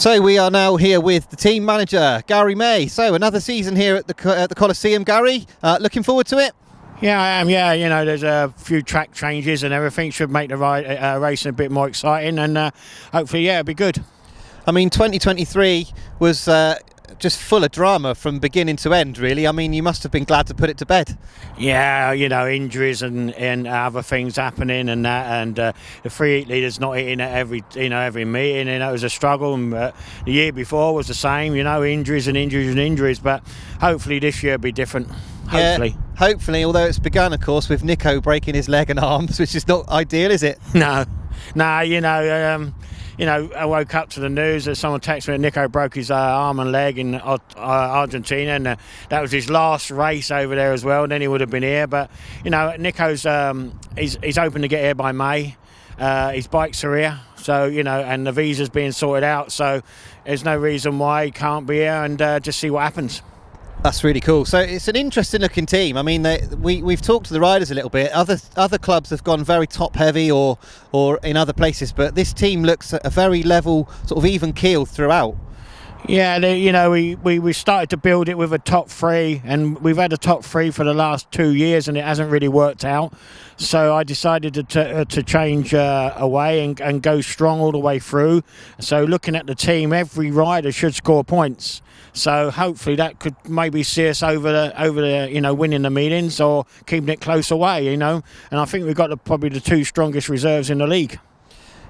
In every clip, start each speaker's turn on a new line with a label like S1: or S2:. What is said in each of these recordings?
S1: So we are now here with the team manager, Garry May. So another season here at the Coliseum, Garry. Looking forward to it?
S2: Yeah, I am. Yeah, you know, there's a few track changes and everything should make the racing a bit more exciting, and hopefully, yeah, it'll be good.
S1: I mean, 2023 was just full of drama from beginning to end, really. I mean, you must have been glad to put it to bed.
S2: Yeah, you know, injuries and other things happening and that, and the free heat leaders not hitting at every meeting, and it was a struggle. And the year before was the same, you know, injuries and injuries and injuries. But hopefully this year will be different. Hopefully.
S1: Yeah, hopefully, although it's begun, of course, with Nico breaking his leg and arms, which is not ideal, is it?
S2: No, you know, I woke up to the news that someone texted me that Nico broke his arm and leg in Argentina, and that was his last race over there as well. And then he would have been here. But you know, Nico's he's hoping to get here by May. His bikes are here, so you know, and the visa's being sorted out. So there's no reason why he can't be here, and just see what happens.
S1: That's really cool. So it's an interesting looking team. I mean, we've talked to the riders a little bit. Other clubs have gone very top heavy or in other places, but this team looks a very level, sort of even keel throughout.
S2: Yeah, you know, we started to build it with a top three, and we've had a top three for the last 2 years, and it hasn't really worked out. So I decided to change away and go strong all the way through. So looking at the team, every rider should score points. So hopefully that could maybe see us over the you know, winning the meetings or keeping it close away, you know. And I think we've got probably the two strongest reserves in the league.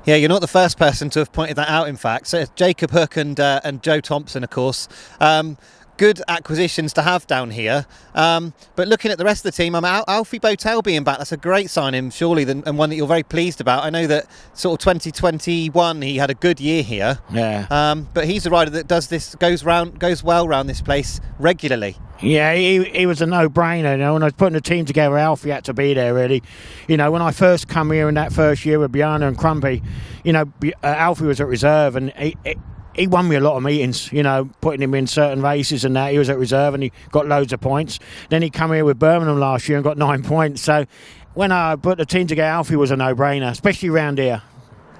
S1: Yeah, you're not the first person to have pointed that out, in fact. So Jacob Hook and Joe Thompson, of course. Good acquisitions to have down here. But looking at the rest of the team, Alfie Botel being back, that's a great signing, surely, and one that you're very pleased about. I know that sort of 2021, he had a good year here.
S2: Yeah.
S1: But he's a rider that goes well round this place regularly.
S2: Yeah, he was a no-brainer. You know, when I was putting the team together, Alfie had to be there, really. You know, when I first come here in that first year with Bjarne and Crumpy, you know, Alfie was at reserve, and he won me a lot of meetings, you know, putting him in certain races and that. He was at reserve and he got loads of points. Then he come here with Birmingham last year and got 9 points. So when I put the team together, Alfie was a no-brainer, especially around here.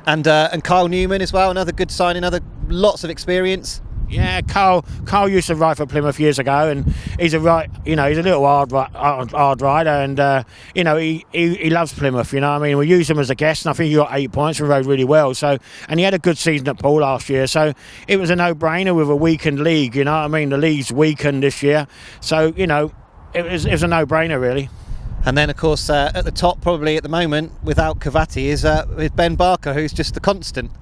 S1: And Kyle Newman as well, another good signing, lots of experience.
S2: Yeah, Carl used to ride for Plymouth years ago, and he's a little hard rider, and you know, he loves Plymouth. You know what I mean? We used him as a guest, and I think he got 8 points and rode really well. So, and he had a good season at Poole last year, so it was a no-brainer with a weakened league. You know what I mean? The league's weakened this year, so you know, it was a no-brainer really.
S1: And then, of course, at the top, probably at the moment, without Cavati, is Ben Barker, who's just the constant.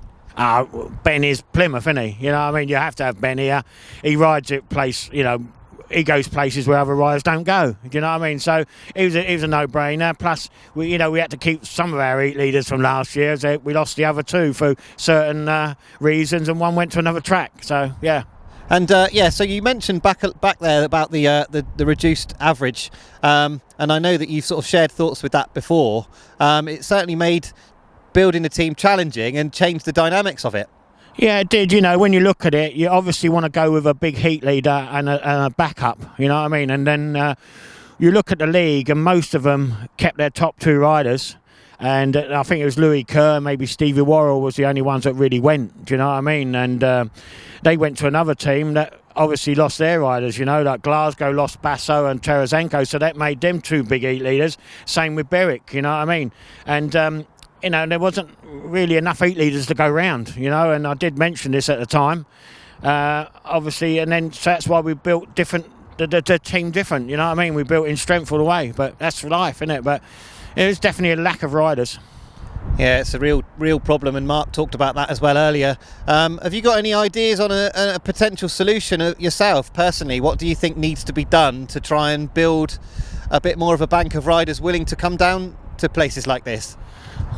S2: Ben is Plymouth, isn't he? You know what I mean? You have to have Ben here. He rides at place, you know, he goes places where other riders don't go. Do you know what I mean? So it was a no-brainer. Plus, we had to keep some of our heat leaders from last year. So we lost the other two for certain reasons, and one went to another track. So, yeah.
S1: And so you mentioned back there about the reduced average, and I know that you've sort of shared thoughts with that before. It certainly made building the team challenging and changed the dynamics of it.
S2: Yeah, it did. You know, when you look at it, you obviously want to go with a big heat leader and a backup. You know what I mean? And then you look at the league, and most of them kept their top two riders. And I think it was Louis Kerr, maybe Stevie Worrell was the only ones that really went. Do you know what I mean? And they went to another team that obviously lost their riders. You know, like Glasgow lost Basso and Tarasenko, so that made them two big heat leaders. Same with Berwick. You know what I mean? And you know, there wasn't really enough heat leaders to go round, you know, and I did mention this at the time, obviously, and then so that's why we built the team different, you know what I mean? We built in strength all the way, but that's life, isn't it? But it was definitely a lack of riders.
S1: Yeah, it's a real problem, and Mark talked about that as well earlier. Have you got any ideas on a potential solution yourself, personally? What do you think needs to be done to try and build a bit more of a bank of riders willing to come down to places like this?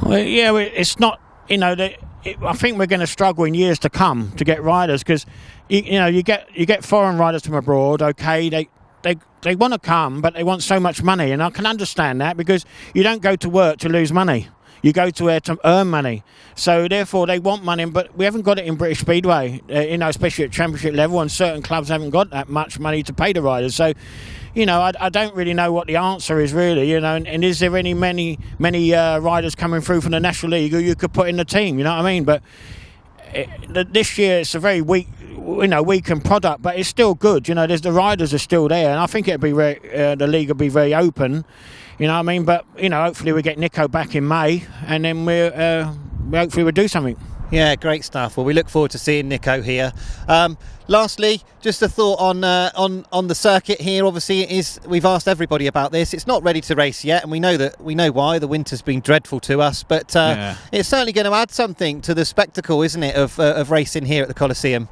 S2: Well, yeah, it's not, you know, I think we're going to struggle in years to come to get riders, because you know, you get foreign riders from abroad. Okay, they want to come, but they want so much money, and I can understand that, because you don't go to work to lose money. You go to where to earn money. So therefore they want money, but we haven't got it in British Speedway, you know, especially at championship level, and certain clubs haven't got that much money to pay the riders. So, you know, I don't really know what the answer is really, you know, and is there many riders coming through from the National League who you could put in the team, you know what I mean? But this year it's a very weakened product, but it's still good. The riders are still there, and I think it'll be the league will be very open. You know what I mean? But hopefully we get Nico back in May, and then hopefully we'll do something.
S1: Yeah, great stuff. Well, we look forward to seeing Nico here. Lastly, just a thought on the circuit here. Obviously, we've asked everybody about this. It's not ready to race yet, and we know why. The winter's been dreadful to us, but it's certainly going to add something to the spectacle, isn't it, of racing here at the Coliseum?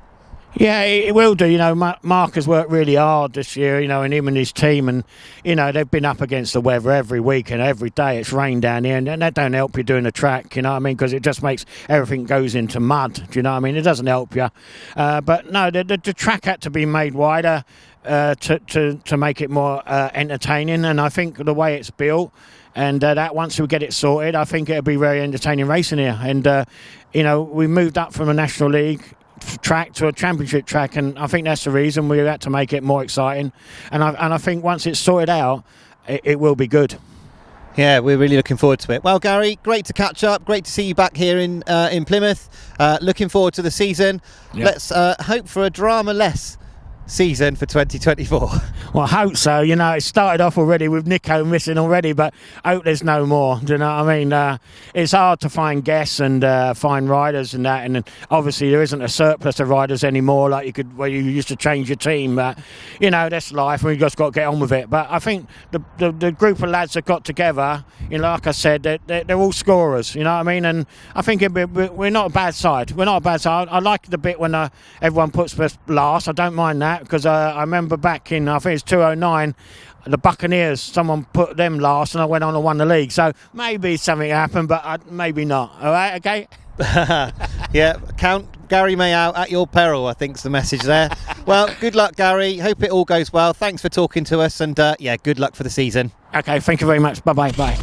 S2: Yeah, it will do. Mark has worked really hard this year, and him and his team, and they've been up against the weather every week and every day. It's rained down here, and that don't help you doing the track, because it just makes everything goes into mud. Do you know what I mean? It doesn't help you. But no, the track had to be made wider to make it more entertaining, and I think the way it's built. And that once we get it sorted, I think it'll be very entertaining racing here. And we moved up from a National League track to a championship track, and I think that's the reason we had to make it more exciting. And I think once it's sorted out, it will be good.
S1: Yeah, we're really looking forward to it. Well, Gary, great to catch up. Great to see you back here in Plymouth. Looking forward to the season. Yep. Let's hope for a drama-less season for 2024.
S2: Well, I hope so. It started off already with Nico missing already, but I hope there's no more. Do you know what I mean? It's hard to find guests and find riders and that, and obviously there isn't a surplus of riders anymore like where you used to change your team. But that's life, and we just got to get on with it. But I think the group of lads that got together, like I said, they're all scorers. You know what I mean? And I think we're not a bad side. We're not a bad side. I like the bit when everyone puts us last. I don't mind that. Because I remember back in, I think it's 2009, the Buccaneers, someone put them last and I went on and won the league. So maybe something happened, but maybe not. All right, okay?
S1: Yeah, count Garry May out at your peril, I think's the message there. Well, good luck, Gary. Hope it all goes well. Thanks for talking to us, and good luck for the season.
S2: Okay, thank you very much. Bye-bye. Bye.